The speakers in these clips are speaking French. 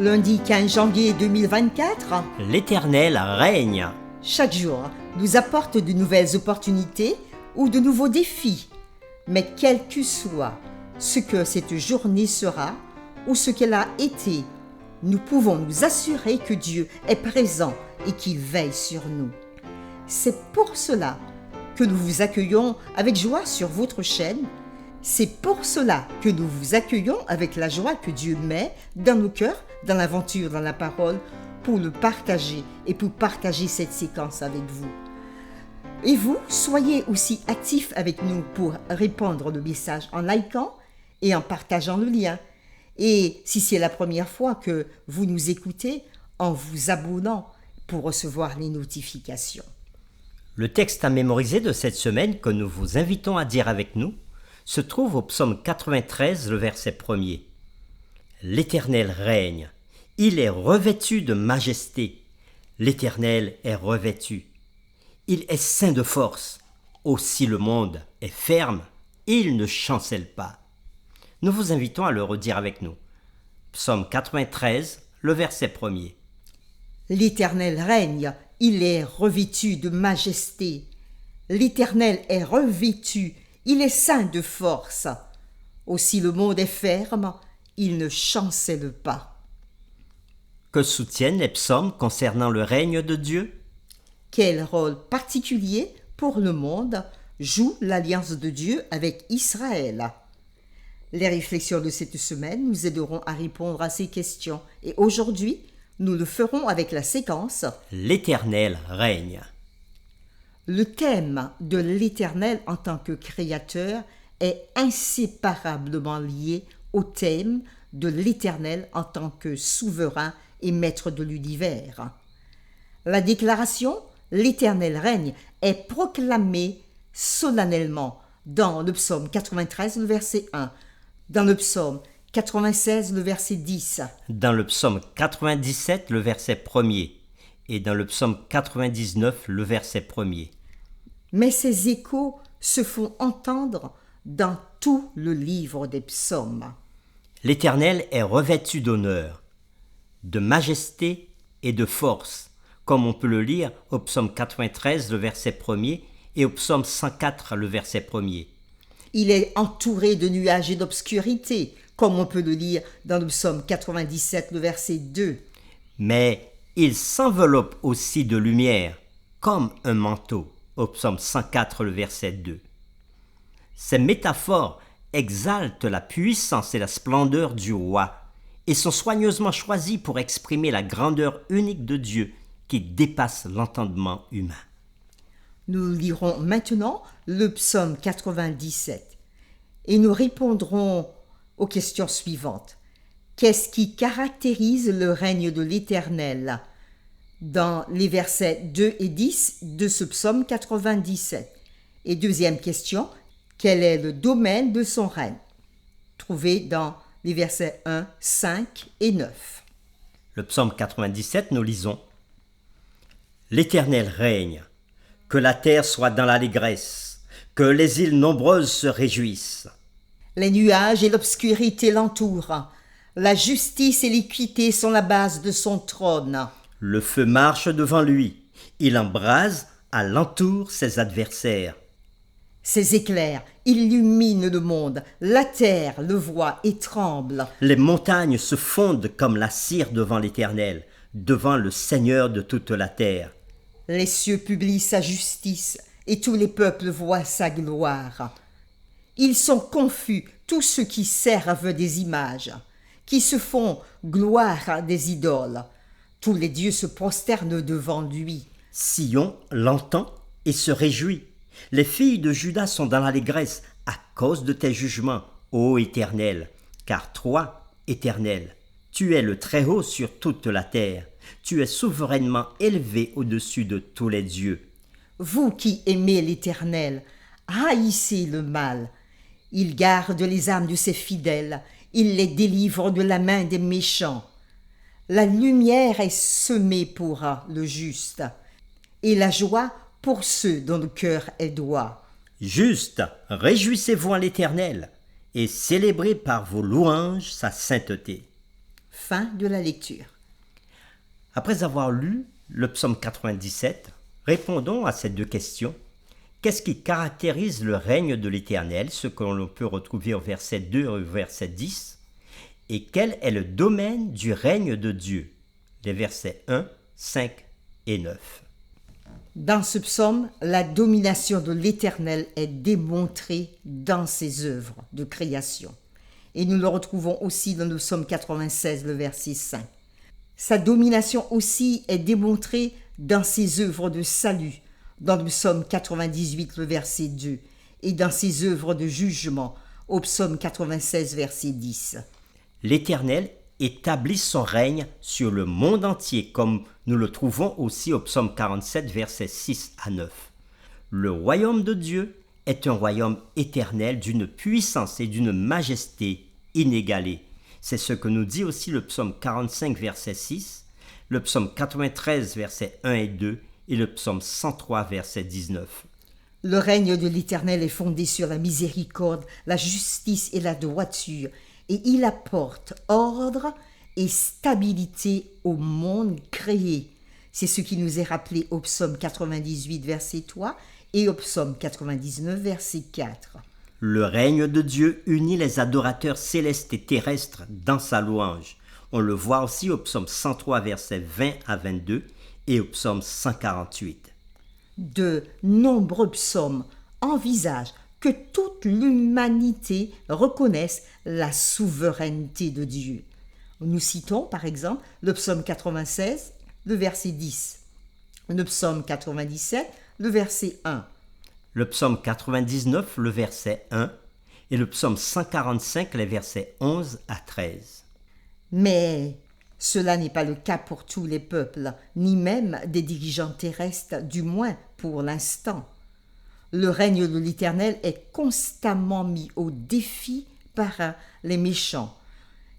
Lundi 15 janvier 2024, L'Éternel règne. chaque jour nous apporte de nouvelles opportunités ou de nouveaux défis. Mais quel que soit ce que cette journée sera ou ce qu'elle a été, nous pouvons nous assurer que Dieu est présent et qu'il veille sur nous. C'est pour cela que nous vous accueillons avec joie sur votre chaîne. C'est pour cela que nous vous accueillons avec la joie que Dieu met dans nos cœurs, dans l'aventure, dans la parole, pour le partager et pour partager cette séquence avec vous. Et vous, soyez aussi actifs avec nous pour répondre le message en likant et en partageant le lien. Et si c'est la première fois que vous nous écoutez, en vous abonnant pour recevoir les notifications. Le texte à mémoriser de cette semaine que nous vous invitons à dire avec nous se trouve au psaume 93, le verset 1er. L'Éternel règne, il est revêtu de majesté. L'Éternel est revêtu. Il est saint de force, aussi le monde est ferme, il ne chancelle pas. Nous vous invitons à le redire avec nous. Psaume 93, le verset 1er. L'Éternel règne, il est revêtu de majesté. L'Éternel est revêtu, il est saint de force. Aussi le monde est ferme, il ne chancelle pas. Que soutiennent les psaumes concernant le règne de Dieu? Quel rôle particulier pour le monde joue l'alliance de Dieu avec Israël? Les réflexions de cette semaine nous aideront à répondre à ces questions. Et aujourd'hui, nous le ferons avec la séquence L'Éternel règne. Le thème de l'Éternel en tant que créateur est inséparablement lié au thème de l'Éternel en tant que souverain et maître de l'univers. La déclaration « L'Éternel règne » est proclamée solennellement dans le psaume 93, le verset 1, dans le psaume 96, le verset 10, Dans le psaume 97, le verset 1er, et dans le psaume 99, le verset 1er. mais ces échos se font entendre dans tout le livre des psaumes. L'Éternel est revêtu d'honneur, de majesté et de force, comme on peut le lire au psaume 93, le verset 1er, et au psaume 104, le verset 1er. Il est entouré de nuages et d'obscurité, comme on peut le lire dans le psaume 97, le verset 2. Mais il s'enveloppe aussi de lumière, comme un manteau, au psaume 104, le verset 2. Ces métaphores exaltent la puissance et la splendeur du roi et sont soigneusement choisies pour exprimer la grandeur unique de Dieu qui dépasse l'entendement humain. Nous lirons maintenant le psaume 97 et nous répondrons aux questions suivantes. Qu'est-ce qui caractérise le règne de l'Éternel? Dans les versets 2 et 10 de ce psaume 97. Et deuxième question, quel est le domaine de son règne? Trouvé dans les versets 1, 5 et 9. Le psaume 97, nous lisons « L'Éternel règne, que la terre soit dans l'allégresse, que les îles nombreuses se réjouissent. Les nuages et l'obscurité l'entourent. La justice et l'équité sont la base de son trône. Le feu marche devant lui, il embrase à l'entour ses adversaires. Ses éclairs illuminent le monde. La terre le voit et tremble. Les montagnes se fondent comme la cire devant l'Éternel, devant le Seigneur de toute la terre. Les cieux publient sa justice et tous les peuples voient sa gloire. Ils sont confus, tous ceux qui servent des images, qui se font gloire des idoles. Tous les dieux se prosternent devant lui. Sion l'entend et se réjouit. Les filles de Juda sont dans l'allégresse à cause de tes jugements, ô Éternel. Car toi, Éternel, tu es le Très-Haut sur toute la terre. Tu es souverainement élevé au-dessus de tous les dieux. Vous qui aimez l'Éternel, haïssez le mal. Il garde les âmes de ses fidèles. Il les délivre de la main des méchants. La lumière est semée pour le juste, et la joie pour ceux dont le cœur est droit. Juste, réjouissez-vous en l'Éternel, et célébrez par vos louanges sa sainteté. Fin de la lecture. Après avoir lu le psaume 97, répondons à ces deux questions. Qu'est-ce qui caractérise le règne de l'Éternel, ce que l'on peut retrouver au verset 2 et au verset 10? Et quel est le domaine du règne de Dieu? Les versets 1, 5 et 9. Dans ce psaume, la domination de l'Éternel est démontrée dans ses œuvres de création. Et nous le retrouvons aussi dans le psaume 96, le verset 5. Sa domination aussi est démontrée dans ses œuvres de salut, dans le psaume 98, le verset 2, et dans ses œuvres de jugement, au psaume 96, verset 10. L'Éternel établit son règne sur le monde entier, comme nous le trouvons aussi au psaume 47, versets 6 à 9. Le royaume de Dieu est un royaume éternel d'une puissance et d'une majesté inégalée. C'est ce que nous dit aussi le psaume 45, verset 6, le psaume 93, versets 1 et 2, et le psaume 103, verset 19. Le règne de l'Éternel est fondé sur la miséricorde, la justice et la droiture, et il apporte ordre et stabilité au monde créé. C'est ce qui nous est rappelé au psaume 98, verset 3, et au psaume 99, verset 4. Le règne de Dieu unit les adorateurs célestes et terrestres dans sa louange. On le voit aussi au psaume 103, versets 20 à 22 et au psaume 148. De nombreux psaumes envisagent que toute l'humanité reconnaisse la souveraineté de Dieu. Nous citons par exemple le psaume 96, le verset 10, le psaume 97, le verset 1, le psaume 99, le verset 1, et le psaume 145, les versets 11 à 13. Mais cela n'est pas le cas pour tous les peuples, ni même des dirigeants terrestres, du moins pour l'instant. Le règne de l'Éternel est constamment mis au défi par les méchants,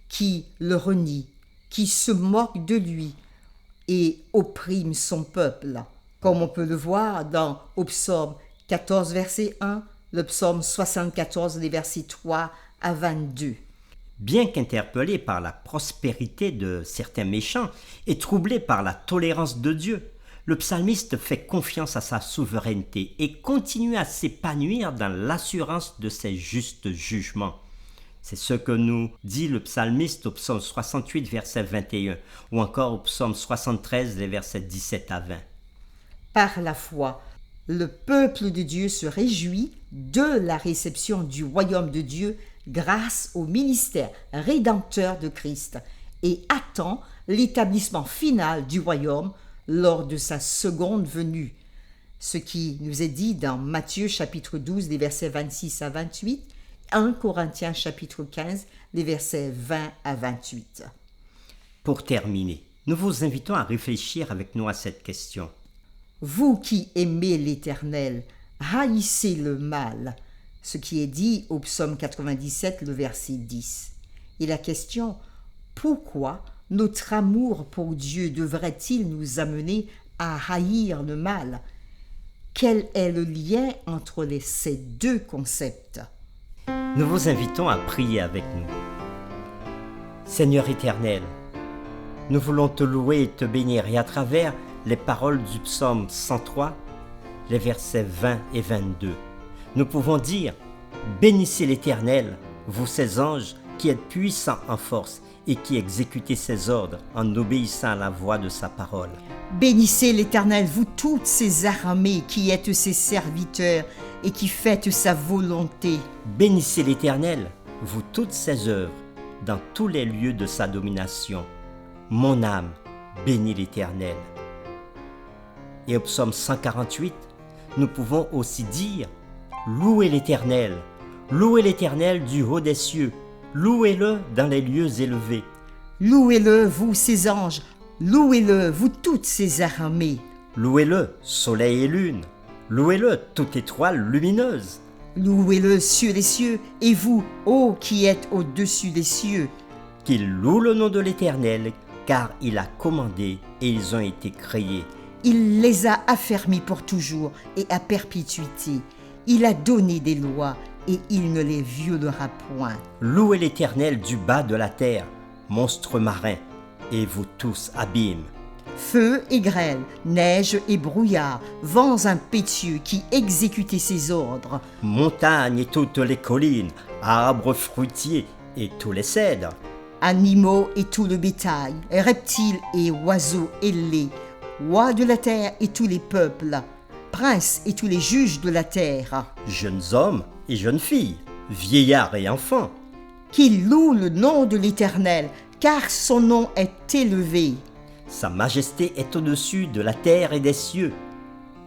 qui le renient, qui se moquent de lui et oppriment son peuple, comme on peut le voir dans au psaume 14, verset 1, le psaume 74, les versets 3 à 22. Bien qu'interpellé par la prospérité de certains méchants et troublé par la tolérance de Dieu, le psalmiste fait confiance à sa souveraineté et continue à s'épanouir dans l'assurance de ses justes jugements. C'est ce que nous dit le psalmiste au psaume 68, verset 21, ou encore au psaume 73, les versets 17 à 20. Par la foi, le peuple de Dieu se réjouit de la réception du royaume de Dieu grâce au ministère rédempteur de Christ et attend l'établissement final du royaume lors de sa seconde venue. Ce qui nous est dit dans Matthieu chapitre 12, les versets 26 à 28, 1 Corinthiens chapitre 15, les versets 20 à 28. Pour terminer, nous vous invitons à réfléchir avec nous à cette question. Vous qui aimez l'Éternel, haïssez le mal, ce qui est dit au psaume 97, le verset 10. Et la question, pourquoi notre amour pour Dieu devrait-il nous amener à haïr le mal? Quel est le lien entre ces deux concepts? Nous vous invitons à prier avec nous. Seigneur éternel, nous voulons te louer et te bénir, et à travers les paroles du psaume 103, les versets 20 et 22, nous pouvons dire: bénissez l'Éternel, vous ses anges qui êtes puissants en force et qui exécutez ses ordres en obéissant à la voix de sa parole. Bénissez l'Éternel, vous toutes ses armées qui êtes ses serviteurs et qui faites sa volonté. Bénissez l'Éternel, vous toutes ses œuvres, dans tous les lieux de sa domination. Mon âme bénit l'Éternel. Et au psaume 148, nous pouvons aussi dire: louez l'Éternel du haut des cieux, louez-le dans les lieux élevés. Louez-le, vous ses anges, louez-le, vous toutes ses armées. Louez-le, soleil et lune, louez-le, toute étoile lumineuse. Louez-le sur les cieux, et vous, ô qui êtes au-dessus des cieux. Qu'ils louent le nom de l'Éternel, car il a commandé et ils ont été créés. Il les a affermis pour toujours et à perpétuité. Il a donné des lois et il ne les violera point. Louez l'Éternel du bas de la terre, monstres marins, et vous tous abîmes. Feu et grêle, neige et brouillard, vents impétueux qui exécutaient ses ordres. Montagnes et toutes les collines, arbres fruitiers et tous les cèdres. Animaux et tout le bétail, reptiles et oiseaux ailés, rois de la terre et tous les peuples, princes et tous les juges de la terre. Jeunes hommes et jeunes filles, vieillards et enfants. Qu'ils louent le nom de l'Éternel, car son nom est élevé. Sa majesté est au-dessus de la terre et des cieux.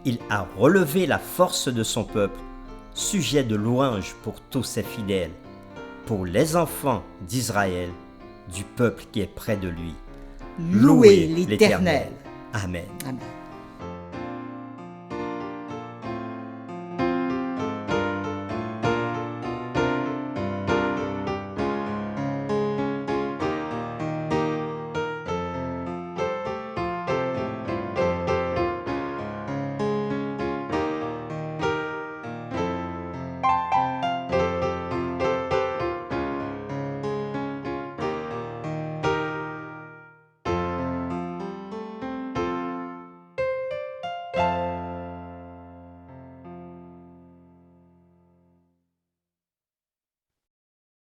Il a relevé la force de son peuple, sujet de louange pour tous ses fidèles, pour les enfants d'Israël, du peuple qui est près de lui. Louez l'Éternel. Amen. Amen.